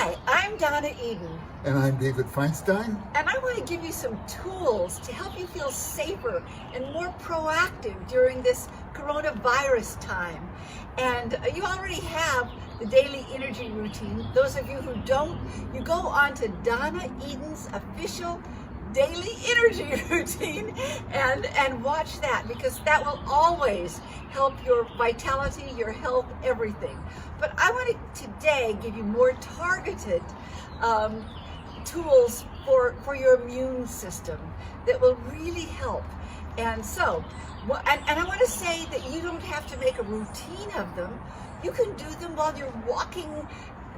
Hi, I'm Donna Eden. And I'm David Feinstein. And I want to give you some tools to help you feel safer and more proactive during this coronavirus time. And you already have the daily energy routine. Those of you who don't, you go on to Donna Eden's official daily energy routine and watch that, because that will always help your vitality, your health, everything. But I want to today give you more targeted tools for your immune system that will really help. And so, and I want to say that you don't have to make a routine of them. You can do them while you're walking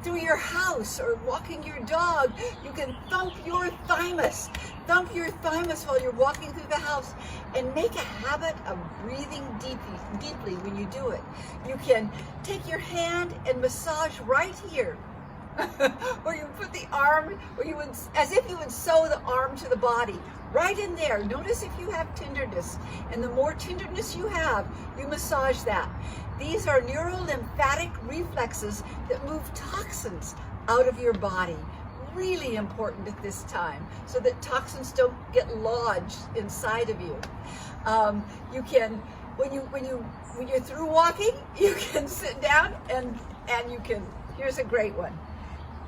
through your house or walking your dog. You can thump your thymus while you're walking through the house, and make a habit of breathing deeply when you do it. You can take your hand and massage right here, or you put the arm, or you would, as if you would sew the arm to the body, right in there. Notice if you have tenderness, and the more tenderness you have, you massage that. These are neurolymphatic reflexes that move toxins out of your body. Really important at this time, so that toxins don't get lodged inside of you. You can, when you're through walking, you can sit down and you can. Here's a great one.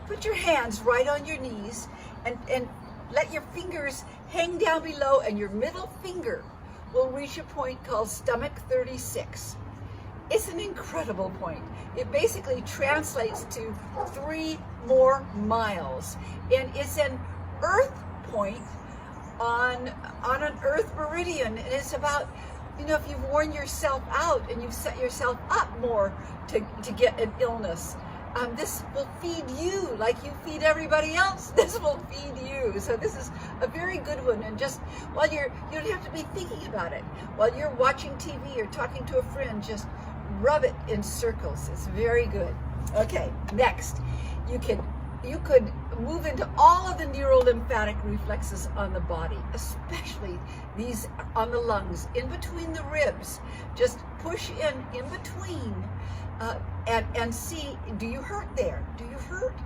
Put your hands right on your knees and let your fingers hang down below, and your middle finger will reach a point called stomach 36. It's an incredible point. It basically translates to 3 more miles. And it's an earth point on an earth meridian. And it's about, if you've worn yourself out and you've set yourself up more to get an illness, this will feed you like you feed everybody else. This will feed you. So this is a very good one. And just while you don't have to be thinking about it. While you're watching TV or talking to a friend, just rub it in circles. It's very good. Okay, next, you could move into all of the neurolymphatic reflexes on the body, especially these on the lungs, in between the ribs. Just push in between, and see, do you hurt there? Do you hurt?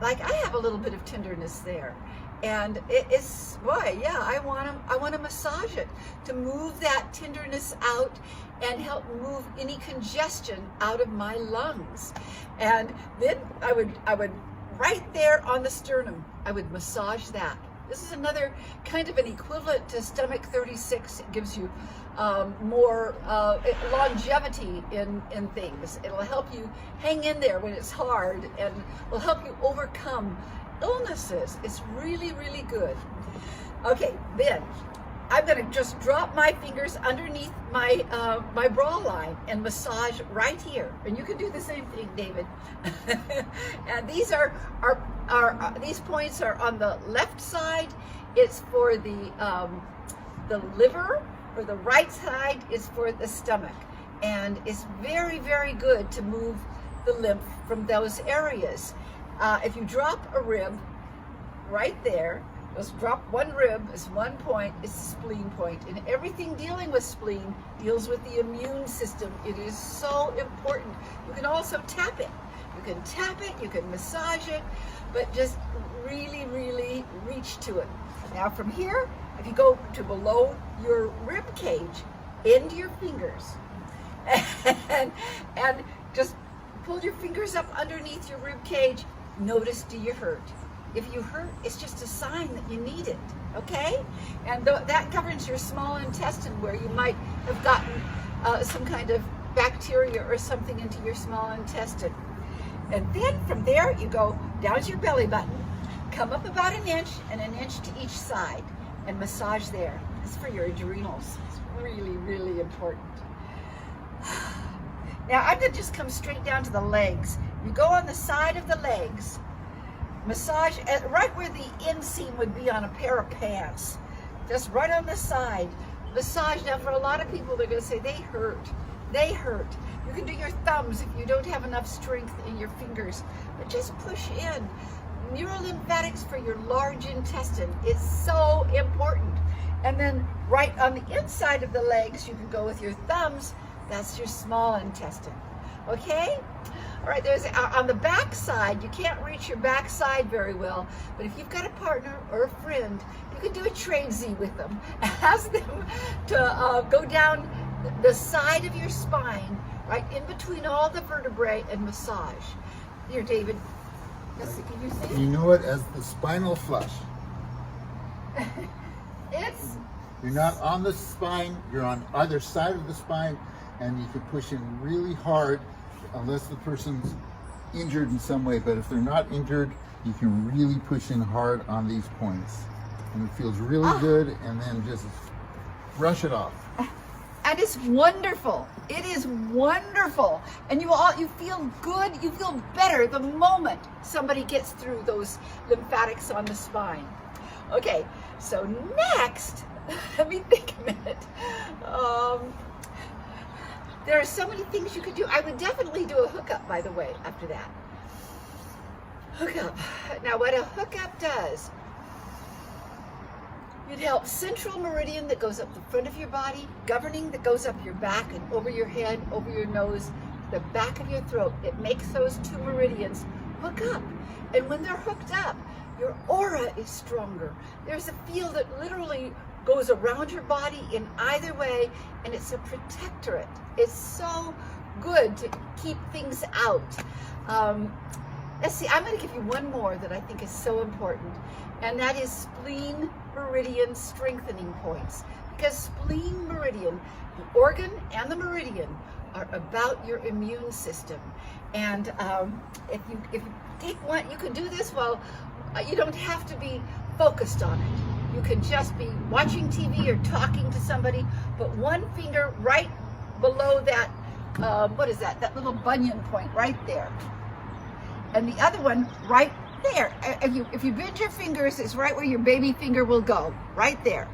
Like, I have a little bit of tenderness there. And it's, boy, yeah, I want to massage it to move that tenderness out and help move any congestion out of my lungs. And then I would right there on the sternum, I would massage that. This is another kind of an equivalent to stomach 36. It gives you more longevity in things. It'll help you hang in there when it's hard, and will help you overcome illnesses. It's really, really good. Okay, then I'm going to just drop my fingers underneath my my bra line and massage right here. And you can do the same thing, David. And these these points are on the left side. It's for the liver, or the right side is for the stomach. And it's very, very good to move the lymph from those areas. If you drop a rib right there, just drop one rib, it's one point, it's the spleen point. And everything dealing with spleen deals with the immune system. It is so important. You can also tap it. You can tap it, you can massage it, but just really, really reach to it. Now from here, if you go to below your rib cage, end your fingers, and just pull your fingers up underneath your rib cage. Notice, do you hurt? If you hurt, it's just a sign that you need it, okay? And that governs your small intestine, where you might have gotten some kind of bacteria or something into your small intestine. And then from there, you go down to your belly button, come up about an inch and an inch to each side, and massage there. It's for your adrenals. It's really, really important. Now, I'm going to just come straight down to the legs. You go on the side of the legs, massage right where the inseam would be on a pair of pants. Just right on the side. Massage. Now, for a lot of people, they're going to say they hurt. They hurt. You can do your thumbs if you don't have enough strength in your fingers. But just push in. Neurolymphatics for your large intestine is so important. And then right on the inside of the legs, you can go with your thumbs. That's your small intestine. Okay? All right, there's on the back side, you can't reach your back side very well, but if you've got a partner or a friend, you can do a trade Z with them. Ask them to go down the side of your spine, right in between all the vertebrae, and massage. Here, David. Let's see, can you see it? You know it as the spinal flush. You're not on the spine, you're on either side of the spine, and you can push in really hard unless the person's injured in some way. But if they're not injured, you can really push in hard on these points. And it feels really good, and then just brush it off. And it's wonderful. It is wonderful. And you feel good, you feel better the moment somebody gets through those lymphatics on the spine. Okay, so next, let me think a minute. There are so many things you could do. I would definitely do a hookup, by the way, after that. Hookup. Now, what a hookup does, it helps central meridian that goes up the front of your body, governing that goes up your back and over your head, over your nose, the back of your throat. It makes those two meridians hook up. And when they're hooked up, your aura is stronger. There's a field that literally goes around your body in either way, and it's a protectorate. It's so good to keep things out. Let's see, I'm going to give you one more that I think is so important, and that is spleen meridian strengthening points. Because spleen meridian, the organ and the meridian, are about your immune system. And if you take one, you can do this while you don't have to be focused on it. You can just be watching TV or talking to somebody, but one finger right below that, what is that? That little bunion point right there. And the other one right there. If you bend your fingers, it's right where your baby finger will go. Right there.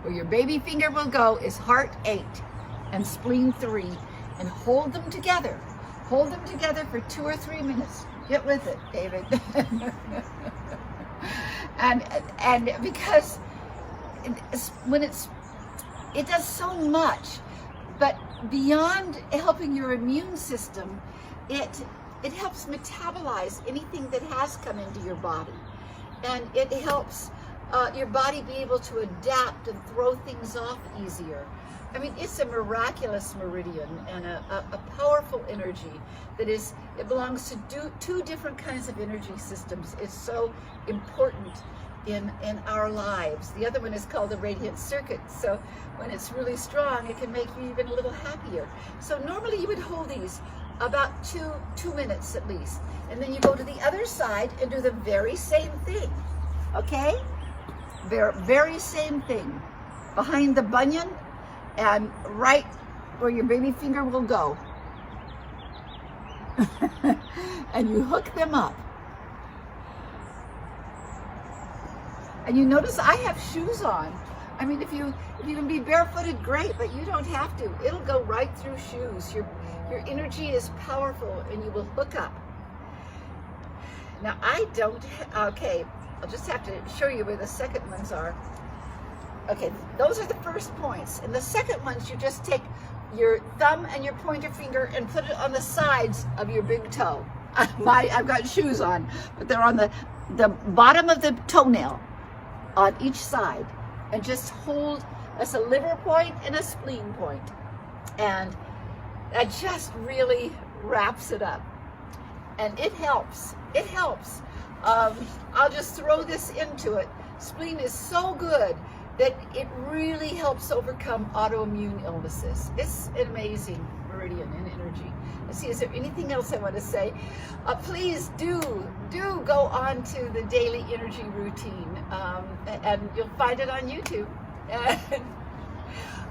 Where your baby finger will go is heart 8 and spleen 3. And hold them together. Hold them together for 2 or 3 minutes. Get with it, David. and because it does so much, but beyond helping your immune system, it helps metabolize anything that has come into your body, and it helps your body be able to adapt and throw things off easier. I mean, it's a miraculous meridian and a powerful energy that it belongs to two different kinds of energy systems. It's so important in our lives. The other one is called the radiant circuit. So when it's really strong, it can make you even a little happier. So normally you would hold these about two minutes at least. And then you go to the other side and do the very same thing. Okay? Very same thing. Behind the bunion, and right where your baby finger will go. And you hook them up. And you notice I have shoes on. I mean, if you can be barefooted, great, but you don't have to. It'll go right through shoes. Your energy is powerful, and you will hook up. Now, okay, I'll just have to show you where the second ones are. Okay, those are the first points. And the second ones, you just take your thumb and your pointer finger and put it on the sides of your big toe. I've got shoes on, but they're on the bottom of the toenail on each side. And just hold, that's a liver point and a spleen point. And that just really wraps it up. And it helps. It helps. I'll just throw this into it. Spleen is so good that it really helps overcome autoimmune illnesses. It's an amazing meridian and energy. Let's see, is there anything else I want to say? Please do go on to the daily energy routine, and you'll find it on YouTube.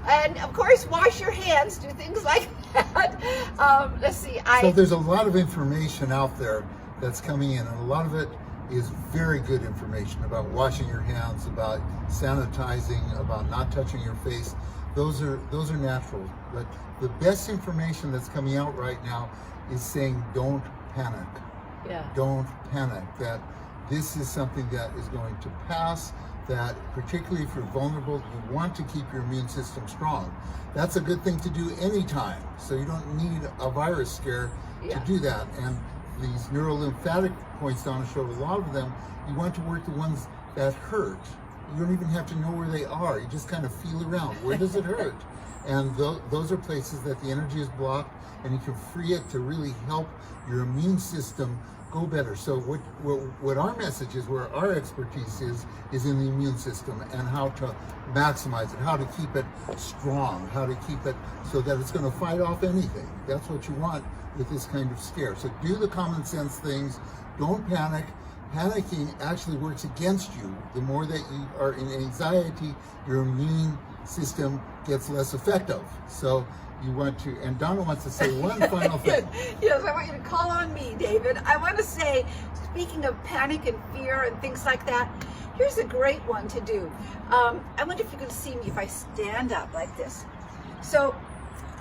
And of course, wash your hands, do things like that. Let's see. So there's a lot of information out there that's coming in, and a lot of it is very good information about washing your hands, about sanitizing, about not touching your face. Those are natural. But the best information that's coming out right now is saying don't panic. Yeah. Don't panic. That this is something that is going to pass, that particularly if you're vulnerable, you want to keep your immune system strong. That's a good thing to do anytime. So you don't need a virus scare to do that. And these neurolymphatic points, Donna showed a lot of them, you want to work the ones that hurt. You don't even have to know where they are. You just kind of feel around. Where does it hurt? And those are places that the energy is blocked, and you can free it to really help your immune system go better. So what our message is, where our expertise is in the immune system, and how to maximize it, how to keep it strong, how to keep it so that it's going to fight off anything. That's what you want with this kind of scare. So do the common sense things. Don't panic. Panicking actually works against you. The more that you are in anxiety, your immune system gets less effective. So you want to, and Donna wants to say one final thing. Yes, I want you to call on me, David. I want to say, speaking of panic and fear and things like that, here's a great one to do. I wonder if you can see me if I stand up like this. So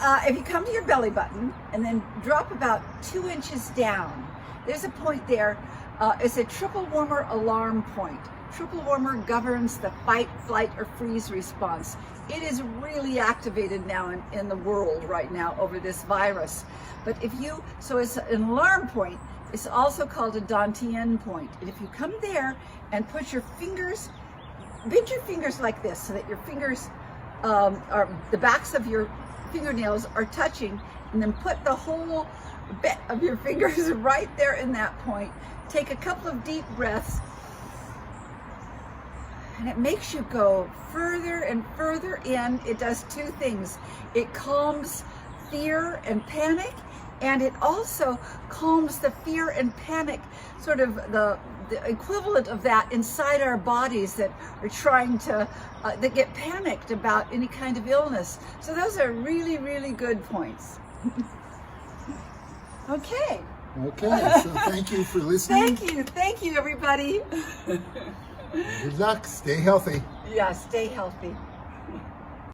if you come to your belly button and then drop about 2 inches down, there's a point there. It's a triple warmer alarm point. Triple warmer governs the fight, flight, or freeze response. It is really activated now in the world right now over this virus. But so it's an alarm point. It's also called a Dantian point. And if you come there and put your fingers, bend your fingers like this so that your fingers are, the backs of your fingernails are touching, and then put the whole bit of your fingers right there in that point. Take a couple of deep breaths, and it makes you go further and further in. It does 2 things. It calms fear and panic, and it also calms the fear and panic, sort of the equivalent of that inside our bodies that are trying to, that get panicked about any kind of illness. So those are really, really good points. Okay. Okay, so thank you for listening. Thank you, everybody. Good luck. Stay healthy. Yeah, stay healthy.